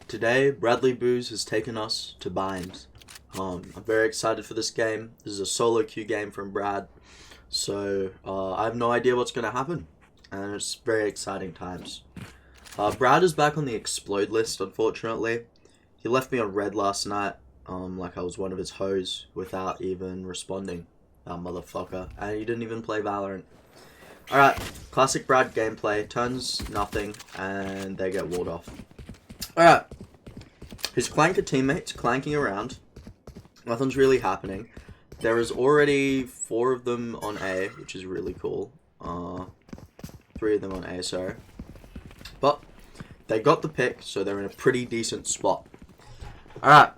Today, Bradley Booz has taken us to Bind. I'm very excited for this game. This is a solo queue game from Brad, so I have no idea what's going to happen, and it's very exciting times. Brad is back on the explode list, unfortunately. He left me on red last night, like I was one of his hoes, without even responding, that motherfucker, and he didn't even play Valorant. Alright, classic Brad gameplay, turns nothing, and they get walled off. Alright, his clanker teammates clanking around. Nothing's really happening. There is already 4 of them on A, which is really cool. 3 of them on A, sorry. But they got the pick, so they're in a pretty decent spot. Alright.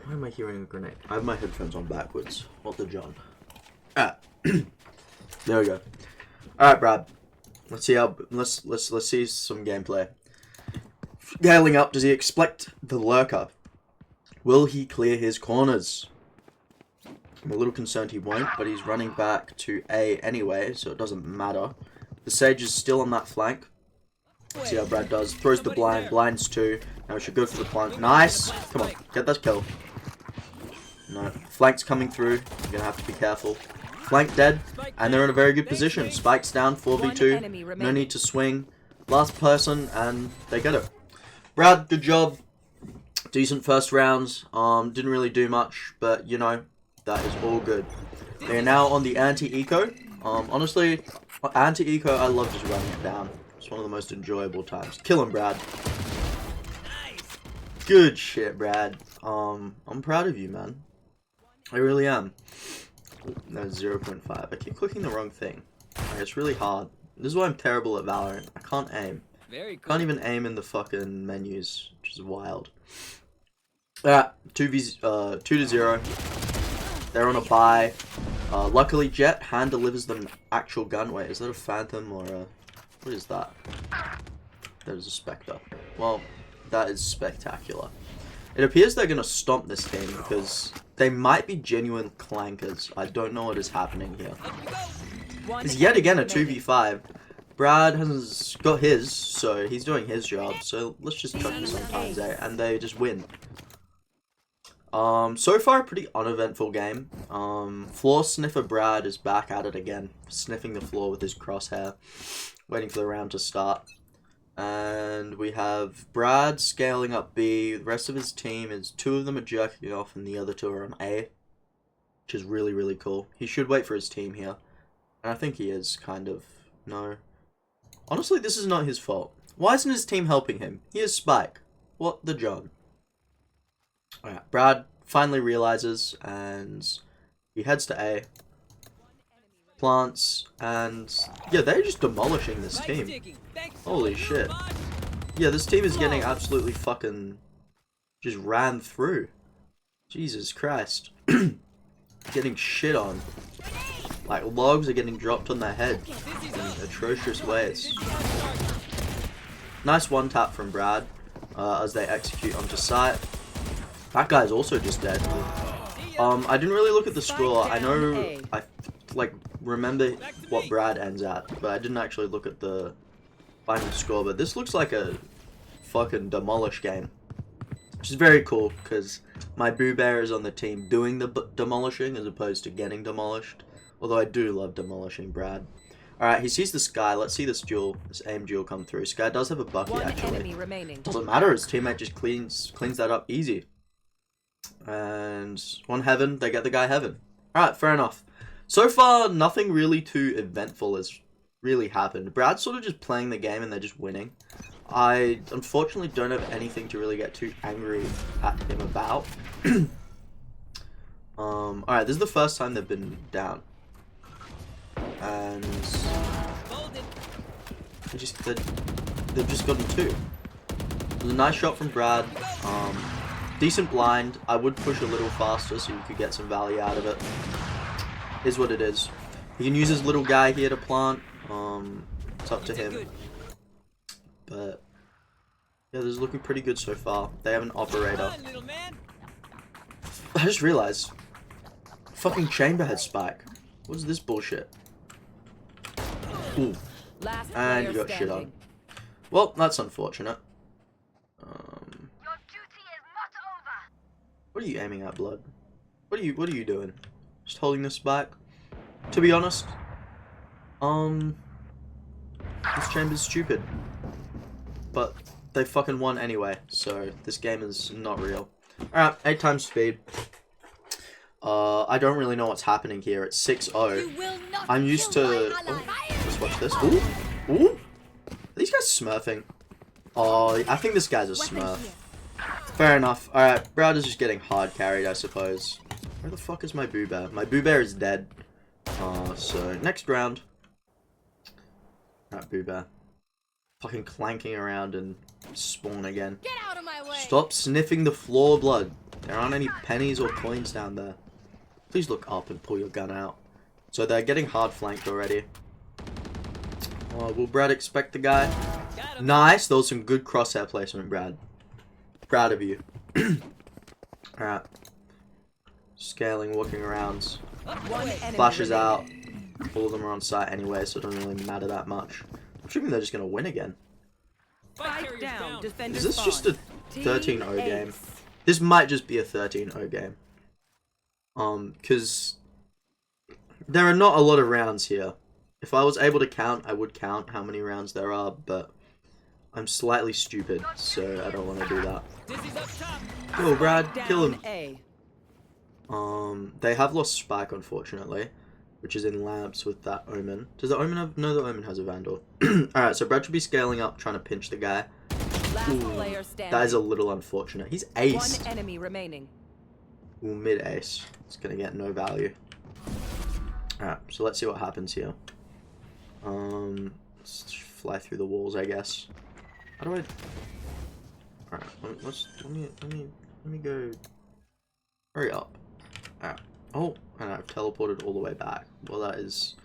Why am I hearing a grenade? I have my headphones on backwards. What the John? Alright. There we go. Alright, Brad. Let's see how let's see some gameplay. Scaling up, does he expect the lurker? Will he clear his corners? I'm a little concerned he won't, but he's running back to A anyway, so it doesn't matter. The Sage is still on that flank. Let's see how Brad does. Throws the blind, blinds 2. Now we should go for the flank. Nice! Come on, get that kill. No, flank's coming through. You're gonna have to be careful. Flank dead, and they're in a very good position. Spike's down, 4v2. No need to swing. Last person, and they get it. Brad, good job. Decent first rounds. Didn't really do much, but you know, that is all good. They are now on the anti-eco. Honestly, anti-eco, I love just running it down. It's one of the most enjoyable times. Kill him, Brad. Good shit, Brad. I'm proud of you, man. I really am. That's 0.5. I keep clicking the wrong thing. Like, it's really hard. This is why I'm terrible at Valorant. I can't aim. Can't even aim in the fucking menus, which is wild. 2-0. They're on a buy. Luckily, Jet hand delivers them actual gun. Wait, is that a Phantom or a... What is that? That is a Spectre. Well, that is spectacular. It appears they're going to stomp this team because they might be genuine clankers. I don't know what is happening here. It's yet again a 2v5. Brad has got his, so he's doing his job. So let's just chuck him sometimes, eh? And they just win. So far a pretty uneventful game. Floor sniffer Brad is back at it again, sniffing the floor with his crosshair, waiting for the round to start. And we have Brad scaling up B. The rest of his team is 2 of them are jerking off and the other 2 are on A, which is really, really cool. He should wait for his team here. And I think he is, kind of. No. Honestly, this is not his fault. Why isn't his team helping him? He is Spike. What the John? Alright, Brad finally realizes and he heads to A. Plants, and yeah, they're just demolishing this team. Holy shit. Yeah, this team is getting absolutely fucking just ran through. Jesus Christ. Getting shit on. Like, logs are getting dropped on their head in atrocious ways. Nice one tap from Brad as they execute onto site. That guy's also just dead. I didn't really look at the score. I know I like remember what Brad ends at, but I didn't actually look at the final score. But this looks like a fucking demolish game, which is very cool because my Boo Bear is on the team doing the demolishing as opposed to getting demolished. Although I do love demolishing Brad. Alright, he sees the Sky. Let's see this duel, this aim duel come through. Sky does have a Bucky actually. Doesn't matter, his teammate just cleans that up easy. And one Heaven, they get the guy Heaven. Alright, fair enough. So far, nothing really too eventful has really happened. Brad's sort of just playing the game and they're just winning. I unfortunately don't have anything to really get too angry at him about. Alright, this is the first time they've been down. And they've just gotten 2. It was a nice shot from Brad. Decent blind. I would push a little faster so you could get some value out of it. Is what it is. He can use his little guy here to plant. It's up to him. But yeah, this is looking pretty good so far. They have an operator. I just realized. Fucking Chamber had Spike. What is this bullshit? Ooh. And you got shit on. Well, that's unfortunate. Your duty is not over. What are you aiming at, Blood? What are you doing? Just holding this back? To be honest, this chamber's stupid. But they fucking won anyway, so this game is not real. Alright, 8 times speed. I don't really know what's happening here. It's 6-0. I'm used to... Oh, let's watch this. Ooh! Ooh! Are these guys smurfing? Oh, I think this guy's a smurf. Fair enough. Alright, Brad is just getting hard carried, I suppose. Where the fuck is my Boo Bear? My Boo Bear is dead. So, next round. Alright, Boo Bear. Fucking clanking around and spawn again. Get out of my way. Stop sniffing the floor, Blood. There aren't any pennies or coins down there. Please look up and pull your gun out. So they're getting hard flanked already. Will Brad expect the guy? Nice. There was some good crosshair placement, Brad. Proud of you. Alright. Scaling, walking around. Flashes out. All of them are on site anyway, so it doesn't really matter that much. I'm assuming they're just going to win again. Is this just a 13-0 game? This might just be a 13-0 game. Because there are not a lot of rounds here. If I was able to count, I would count how many rounds there are, but I'm slightly stupid, so I don't want to do that. Oh, Brad, kill him. They have lost Spike, unfortunately, which is in labs with that Omen. Does the Omen have... No, the Omen has a Vandal. Alright, so Brad should be scaling up, trying to pinch the guy. Ooh, that is a little unfortunate. He's ace. One enemy remaining. Ooh, mid-ace. It's gonna get no value. Alright, so let's see what happens here. Let's fly through the walls, I guess. How do I... Alright, let me go... Hurry up. Alright. Oh, and I've teleported all the way back. Well, that is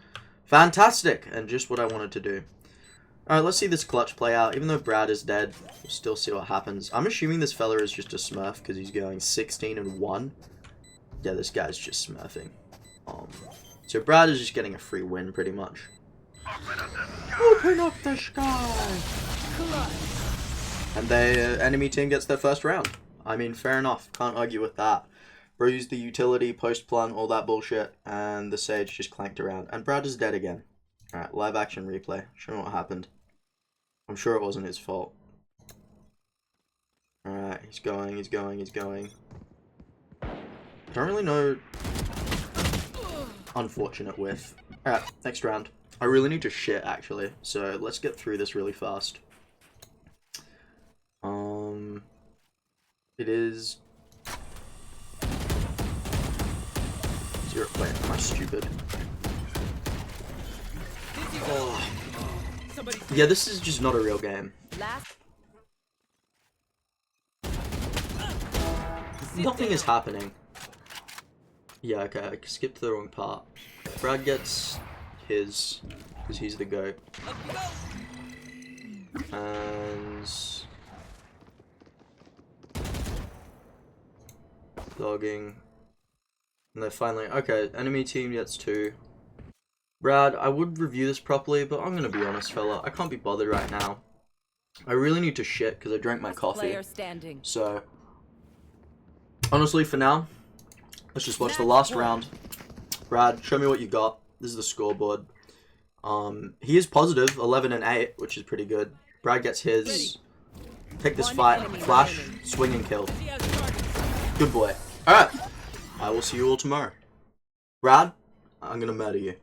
fantastic, and just what I wanted to do. Alright, let's see this clutch play out. Even though Brad is dead, we'll still see what happens. I'm assuming this fella is just a smurf, because he's going 16-1. Yeah, this guy's just smurfing. So Brad is just getting a free win, pretty much. Open up the sky! And the enemy team gets their first round. I mean, fair enough. Can't argue with that. Bro used the utility, post-plant, all that bullshit, and the Sage just clanked around. And Brad is dead again. Alright, live action replay. Show me what happened. I'm sure it wasn't his fault. Alright, he's going. I don't really know... Unfortunate whiff. Alright, next round. I really need to shit, actually. So, let's get through this really fast. It is... Wait, am I stupid? Oh. Yeah, this is just not a real game. Nothing is happening. Yeah, okay, I skipped the wrong part. Brad gets his, because he's the GOAT. And... Dogging. And they're finally... Okay, enemy team gets 2. Brad, I would review this properly, but I'm gonna be honest, fella. I can't be bothered right now. I really need to shit, because I drank my coffee. So... Honestly, for now, let's just watch the last round. Brad, show me what you got. This is the scoreboard. He is positive, 11-8, which is pretty good. Brad gets his. Take this fight, flash, swing and kill. Good boy. Alright. I will see you all tomorrow. Brad, I'm gonna murder you.